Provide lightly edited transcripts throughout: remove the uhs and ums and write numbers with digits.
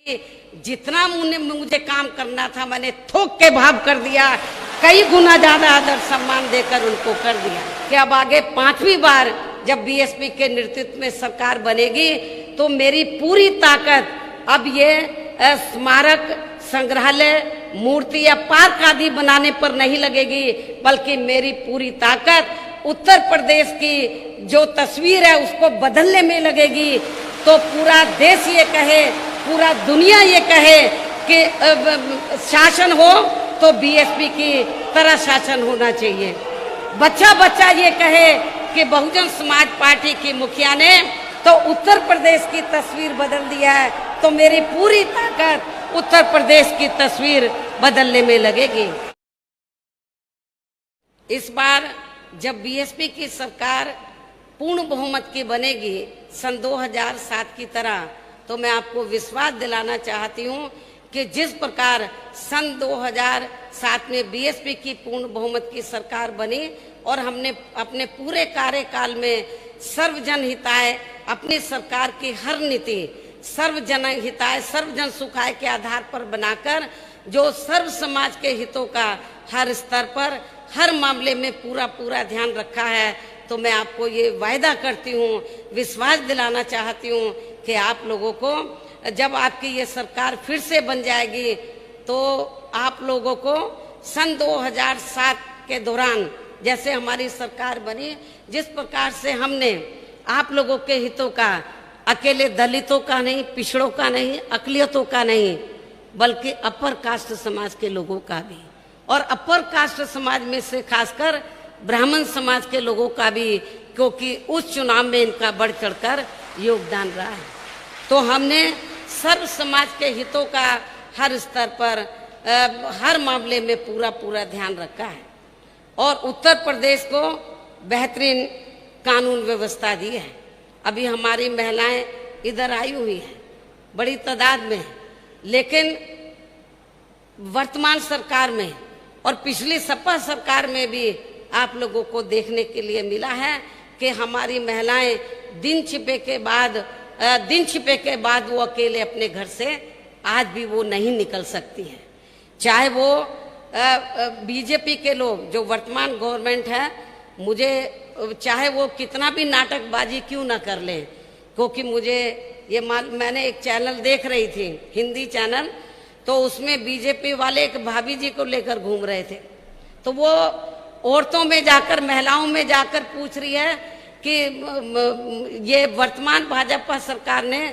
जितना मुझे काम करना था मैंने थोक के भाव कर दिया, कई गुना ज्यादा आदर सम्मान देकर उनको कर दिया कि अब आगे 5वीं बार जब बीएसपी के नेतृत्व में सरकार बनेगी तो मेरी पूरी ताकत अब ये स्मारक, संग्रहालय, मूर्ति या पार्क आदि बनाने पर नहीं लगेगी, बल्कि मेरी पूरी ताकत उत्तर प्रदेश की जो तस्वीर है उसको बदलने में लगेगी। तो पूरा देश ये कहे, पूरा दुनिया ये कहे कि शासन हो तो बीएसपी की तरह शासन होना चाहिए। बच्चा बच्चा ये कहे कि बहुजन समाज पार्टी की मुखिया ने तो उत्तर प्रदेश की तस्वीर बदल दिया है, तो मेरी पूरी ताकत उत्तर प्रदेश की तस्वीर बदलने में लगेगी। इस बार जब बीएसपी की सरकार पूर्ण बहुमत की बनेगी सन 2007 की तरह, तो मैं आपको विश्वास दिलाना चाहती हूँ कि जिस प्रकार सन 2007 में बीएसपी की पूर्ण बहुमत की सरकार बनी और हमने अपने पूरे कार्यकाल में सर्वजन हिताय अपनी सरकार की हर नीति सर्वजन हिताय सर्वजन सुखाय के आधार पर बनाकर जो सर्व समाज के हितों का हर स्तर पर हर मामले में पूरा ध्यान रखा है, तो मैं आपको ये वायदा करती हूँ, विश्वास दिलाना चाहती हूँ कि आप लोगों को जब आपकी ये सरकार फिर से बन जाएगी तो आप लोगों को सन 2007 के दौरान जैसे हमारी सरकार बनी, जिस प्रकार से हमने आप लोगों के हितों का, अकेले दलितों का नहीं, पिछड़ों का नहीं, अकलियतों का नहीं, बल्कि अपर कास्ट समाज के लोगों का भी, और अपर कास्ट समाज में से खासकर ब्राह्मण समाज के लोगों का भी, क्योंकि उस चुनाव में इनका बढ़ चढ़कर योगदान रहा है। तो हमने सर्व समाज के हितों का हर स्तर पर हर मामले में पूरा ध्यान रखा है और उत्तर प्रदेश को बेहतरीन कानून व्यवस्था दी है। अभी हमारी महिलाएं इधर आई हुई हैं बड़ी तादाद में, लेकिन वर्तमान सरकार में और पिछली सपा सरकार में भी आप लोगों को देखने के लिए मिला है कि हमारी महिलाएं दिन छिपे के बाद वो अकेले अपने घर से आज भी वो नहीं निकल सकती हैं। चाहे वो बीजेपी के लोग जो वर्तमान गवर्नमेंट है, मुझे चाहे वो कितना भी नाटकबाजी क्यों ना कर ले, क्योंकि मुझे ये मैंने एक चैनल देख रही थी, हिंदी चैनल, तो उसमें बीजेपी वाले एक भाभी जी को लेकर घूम रहे थे, तो वो औरतों में जाकर, महिलाओं में जाकर पूछ रही है कि ये वर्तमान भाजपा सरकार ने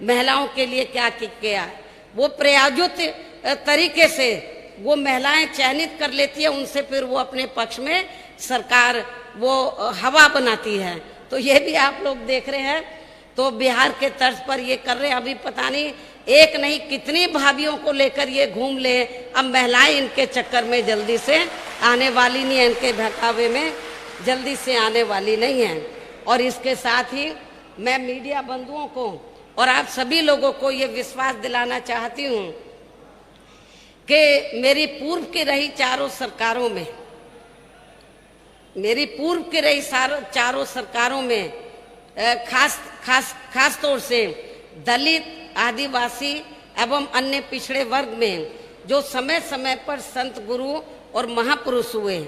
महिलाओं के लिए क्या किया। वो प्रायोजित तरीके से वो महिलाएं चयनित कर लेती है, उनसे फिर वो अपने पक्ष में सरकार वो हवा बनाती है। तो ये भी आप लोग देख रहे हैं, तो बिहार के तर्ज पर ये कर रहे हैं। अभी पता नहीं एक नहीं कितनी भाभीियों को लेकर ये घूम ले। अब महिलाएं इनके चक्कर में जल्दी से आने वाली नहीं है, इनके बहकावे में जल्दी से आने वाली नहीं है। और इसके साथ ही मैं मीडिया बंधुओं को और आप सभी लोगों को ये विश्वास दिलाना चाहती हूँ कि मेरी पूर्व की रही चारों सरकारों में, मेरी पूर्व की रही चारों सरकारों में खास तौर से दलित, आदिवासी एवं अन्य पिछड़े वर्ग में जो समय समय पर संत, गुरु और महापुरुष हुए,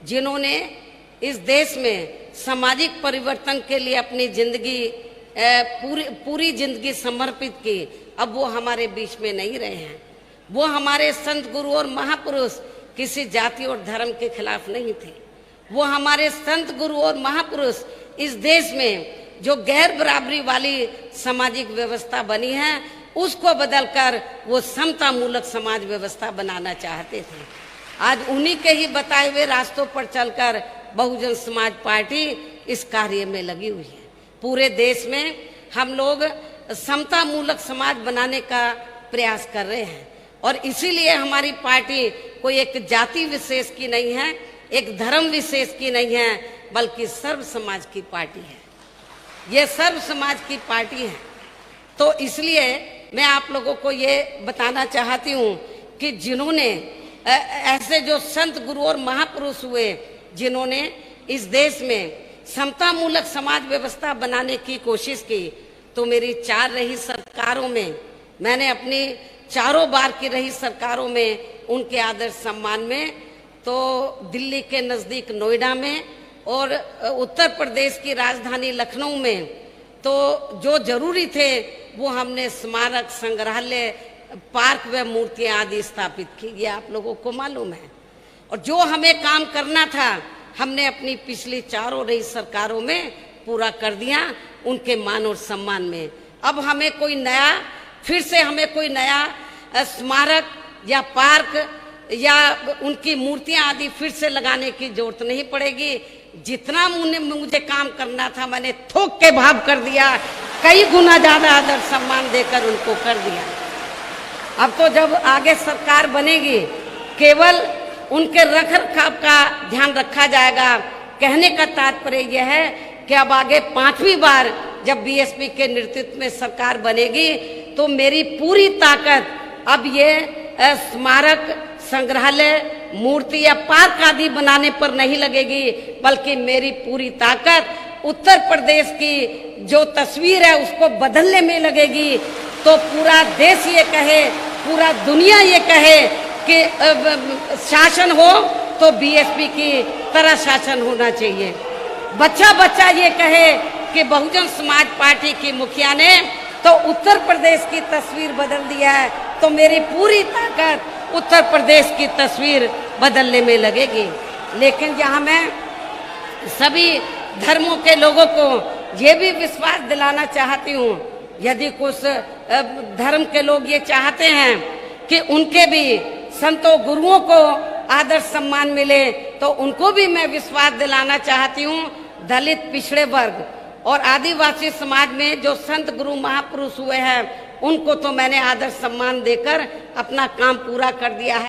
जिन्होंने इस देश में सामाजिक परिवर्तन के लिए अपनी जिंदगी पूरी जिंदगी समर्पित की, अब वो हमारे बीच में नहीं रहे हैं। वो हमारे संत, गुरु और महापुरुष किसी जाति और धर्म के खिलाफ नहीं थे। वो हमारे संत, गुरु और महापुरुष इस देश में जो गैर बराबरी वाली सामाजिक व्यवस्था बनी है उसको बदलकर वो समता मूलक समाज व्यवस्था बनाना चाहते थे। आज उन्हीं के ही बताए हुए रास्तों पर चलकर बहुजन समाज पार्टी इस कार्य में लगी हुई है। पूरे देश में हम लोग समता मूलक समाज बनाने का प्रयास कर रहे हैं और इसीलिए हमारी पार्टी कोई एक जाति विशेष की नहीं है, एक धर्म विशेष की नहीं है, बल्कि सर्व समाज की पार्टी है। ये सर्व समाज की पार्टी है। तो इसलिए मैं आप लोगों को ये बताना चाहती हूँ कि जिन्होंने ऐसे जो संत, गुरु और महापुरुष हुए, जिन्होंने इस देश में समता मूलक समाज व्यवस्था बनाने की कोशिश की, तो मेरी 4 रही सरकारों में मैंने अपनी चारों बार की रही सरकारों में उनके आदर सम्मान में, तो दिल्ली के नज़दीक नोएडा में और उत्तर प्रदेश की राजधानी लखनऊ में तो जो जरूरी थे वो हमने स्मारक, संग्रहालय, पार्क व मूर्तियां आदि स्थापित की। ये आप लोगों को मालूम है। और जो हमें काम करना था हमने अपनी पिछली चारों रही सरकारों में पूरा कर दिया उनके मान और सम्मान में। अब हमें कोई नया, फिर से हमें कोई नया स्मारक या पार्क या उनकी मूर्तियां आदि फिर से लगाने की जरूरत नहीं पड़ेगी। जितना मुझे काम करना था मैंने थोक के भाव कर दिया, कई गुना ज्यादा आदर सम्मान देकर उनको कर दिया। अब तो जब आगे सरकार बनेगी केवल उनके रख रखाव का ध्यान रखा जाएगा। कहने का तात्पर्य यह है कि अब आगे 5वीं बार जब बीएसपी के नेतृत्व में सरकार बनेगी तो मेरी पूरी ताकत अब ये स्मारक, संग्रहालय, मूर्ति या पार्क आदि बनाने पर नहीं लगेगी, बल्कि मेरी पूरी ताकत उत्तर प्रदेश की जो तस्वीर है उसको बदलने में लगेगी। तो पूरा देश ये कहे, पूरा दुनिया ये कहे कि शासन हो तो बीएसपी की तरह शासन होना चाहिए। बच्चा बच्चा ये कहे कि बहुजन समाज पार्टी की मुखिया ने तो उत्तर प्रदेश की तस्वीर बदल दिया है, तो मेरी पूरी ताकत उत्तर प्रदेश की तस्वीर बदलने में लगेगी। लेकिन यहाँ मैं सभी धर्मों के लोगों को ये भी विश्वास दिलाना चाहती हूँ, यदि कुछ धर्म के लोग ये चाहते हैं कि उनके भी संतों गुरुओं को आदर सम्मान मिले, तो उनको भी मैं विश्वास दिलाना चाहती हूँ। दलित, पिछड़े वर्ग और आदिवासी समाज में जो संत गुरु महापुरुष हुए हैं उनको तो मैंने आदर सम्मान देकर अपना काम पूरा कर दिया है।